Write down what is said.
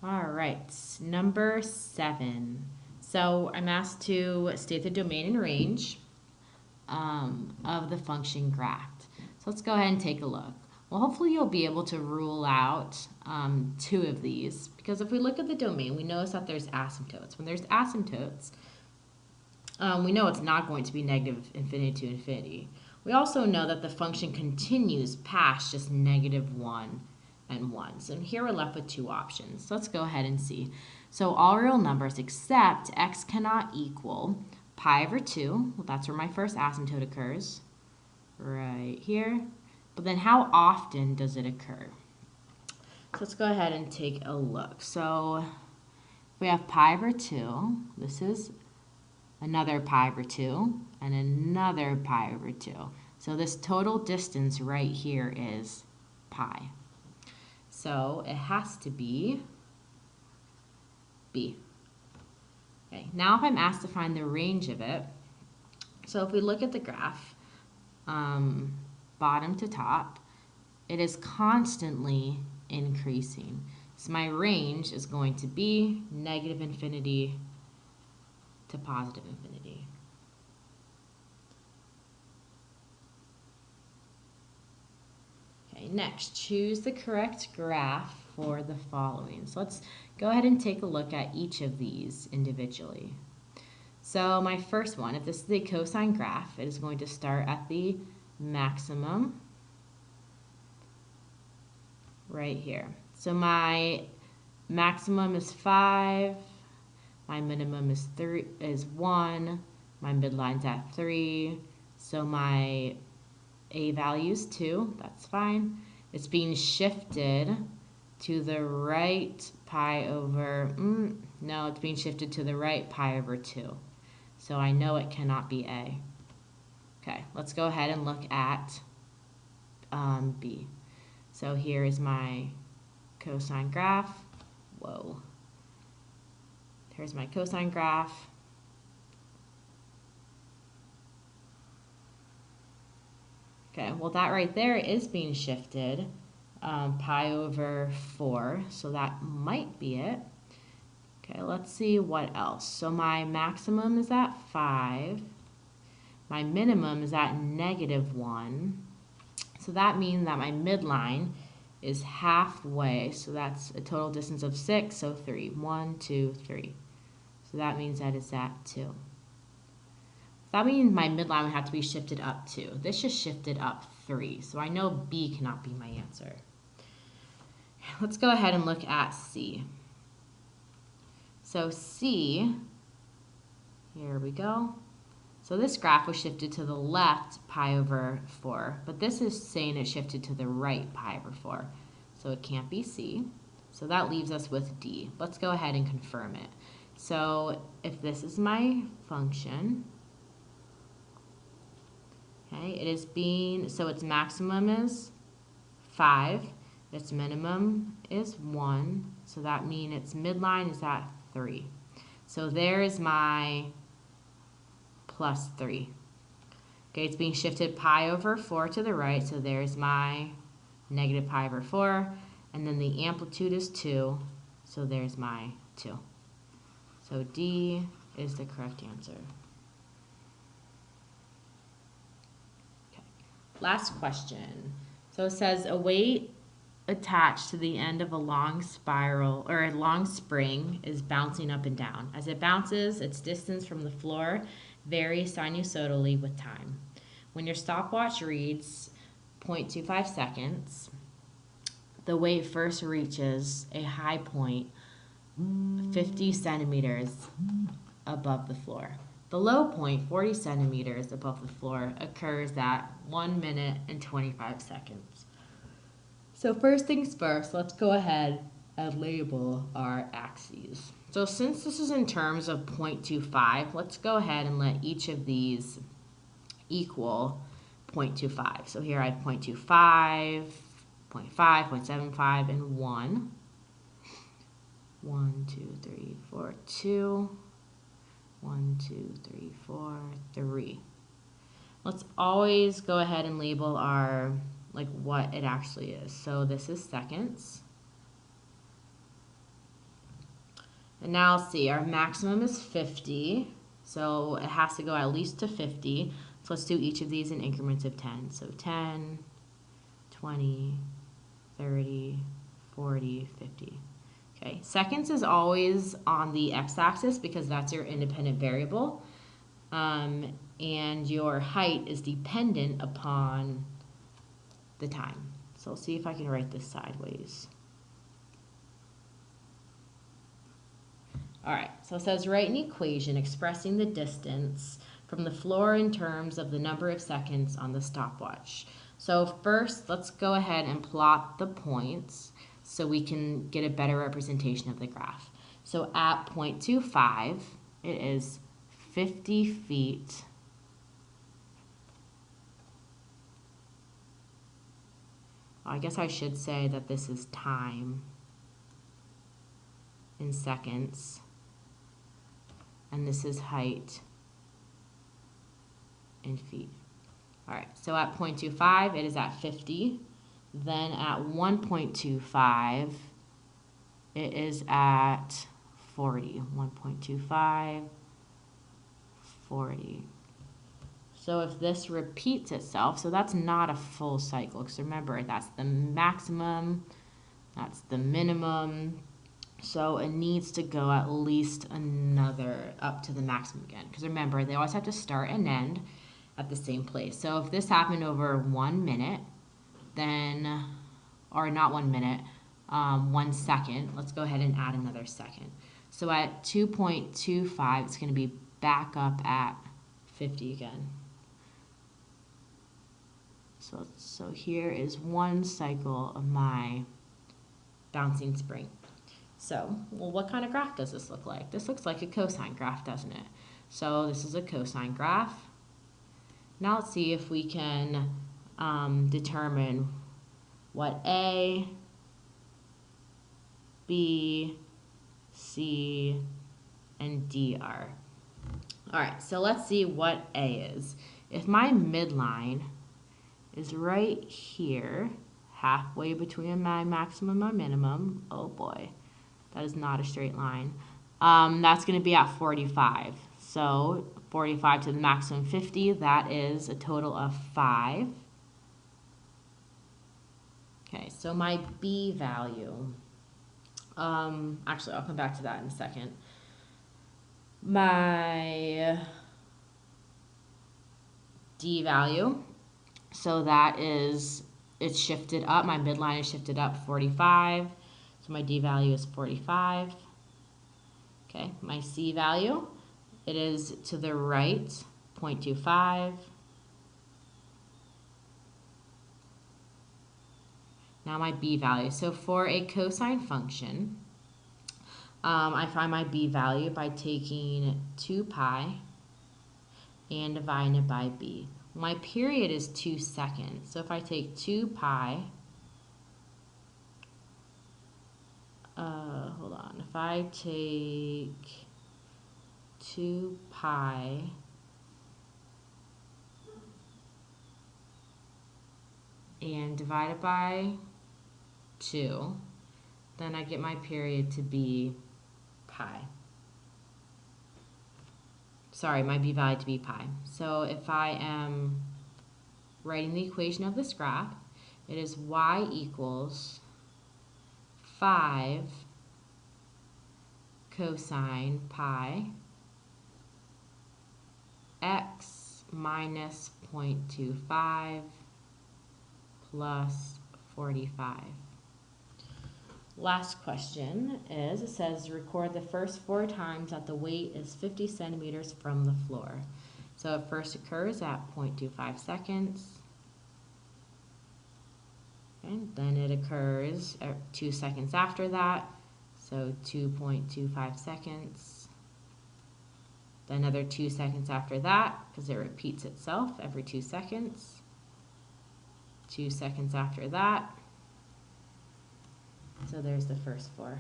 All right, number 7. So I'm asked to state the domain and range of the function graph. So let's go ahead and take a look. Well, hopefully you'll be able to rule out 2 of these, because if we look at the domain, we notice that there's asymptotes. When there's asymptotes, we know it's not going to be negative infinity to infinity. We also know that the function continues past just -1 and 1. So here we're left with 2 options. So let's go ahead and see. So all real numbers except x cannot equal pi over 2. Well, that's where my first asymptote occurs, right here. But then how often does it occur? So let's go ahead and take a look. So we have pi over 2. This is another pi over 2, and another pi over 2. So this total distance right here is pi. So it has to be B. Okay, now if I'm asked to find the range of it, so if we look at the graph, bottom to top, it is constantly increasing. So my range is going to be negative infinity to positive infinity. Okay, next, choose the correct graph for the following. So let's go ahead and take a look at each of these individually. So my first one, if this is the cosine graph, it is going to start at the maximum right here. So my maximum is 5, my minimum is 1, my midline's at 3, so my a value is 2, that's fine. It's being shifted to the right pi over, no, it's being shifted to the right pi over 2. So I know it cannot be A. Okay, let's go ahead and look at B. So here is my cosine graph. Whoa. Here's my cosine graph. Okay, well that right there is being shifted pi over 4, so that might be it. Okay, let's see what else. So my maximum is at 5. My minimum is at -1. So that means that my midline is halfway. So that's a total distance of 6, so 3. 1, 2, 3. So that means that it's at 2. That means my midline would have to be shifted up 2. This just shifted up 3. So I know B cannot be my answer. Let's go ahead and look at C. So C, here we go. So this graph was shifted to the left pi over 4, but this is saying it shifted to the right pi over 4. So it can't be C. So that leaves us with D. Let's go ahead and confirm it. So if this is my function, okay, it is being, so its maximum is 5, its minimum is 1, so that means its midline is at 3. So there is my plus 3. Okay, it's being shifted pi over 4 to the right, so there's my negative pi over 4, and then the amplitude is 2, so there's my 2. So D is the correct answer. Okay, last question. So it says a weight attached to the end of a long spiral or a long spring is bouncing up and down. As it bounces, its distance from the floor varies sinusoidally with time. When your stopwatch reads 0.25 seconds, the weight first reaches a high point 50 centimeters above the floor. The low point, 40 centimeters above the floor, occurs at 1 minute and 25 seconds. So first things first, let's go ahead and label our axes. So since this is in terms of 0.25, let's go ahead and let each of these equal 0.25. So here I have 0.25, 0.5, 0.75, and 1. 1, 2, 3, 4, 2. 1, 2, 3, 4, 3. Let's always go ahead and label our, like, what it actually is. So this is seconds. And now let's see, our maximum is 50, so it has to go at least to 50. So let's do each of these in increments of 10. So 10, 20, 30, 40, 50. Okay, seconds is always on the x-axis because that's your independent variable. And your height is dependent upon the time. So I'll see if I can write this sideways. All right, so it says write an equation expressing the distance from the floor in terms of the number of seconds on the stopwatch. So first, let's go ahead and plot the points so we can get a better representation of the graph. So at 0.25, it is 50 feet I guess I should say that this is time in seconds, and this is height in feet. All right, so at 0.25, it is at 50. Then at 1.25, it is at 40. 1.25, 40. So if this repeats itself, so that's not a full cycle, because remember, that's the maximum, that's the minimum. So it needs to go at least another up to the maximum again. Because remember, they always have to start and end at the same place. So if this happened over 1 minute, then, or not 1 minute, 1 second, let's go ahead and add another second. So at 2.25, it's going to be back up at 50 again. So here is 1 cycle of my bouncing spring. So, well, what kind of graph does this look like? This looks like a cosine graph, doesn't it? So this is a cosine graph. Now let's see if we can determine what A, B, C, and D are. All right, so let's see what A is. If my midline is right here, halfway between my maximum and my minimum, oh boy, that is not a straight line. That's going to be at 45. So 45 to the maximum 50, that is a total of 5. Okay, so my B value, actually I'll come back to that in a second. My D value, so that is, it's shifted up, my midline is shifted up 45. So my D value is 45. Okay, my C value, it is to the right, 0.25. Now my B value. So for a cosine function, I find my B value by taking 2 pi and dividing it by B. My period is 2 seconds. So if I take 2 pi, hold on, if I take 2 pi and divide it by 2, then I get my period to be pi. Sorry, my B value to be pi. So if I am writing the equation of this graph, it is y equals 5 cosine pi x minus 0.25 plus 45. Last question is, it says record the first 4 times that the weight is 50 centimeters from the floor. So it first occurs at 0.25 seconds. And then it occurs 2 seconds after that, so 2.25 seconds. Then another 2 seconds after that, because it repeats itself every 2 seconds. 2 seconds after that. So there's the first 4.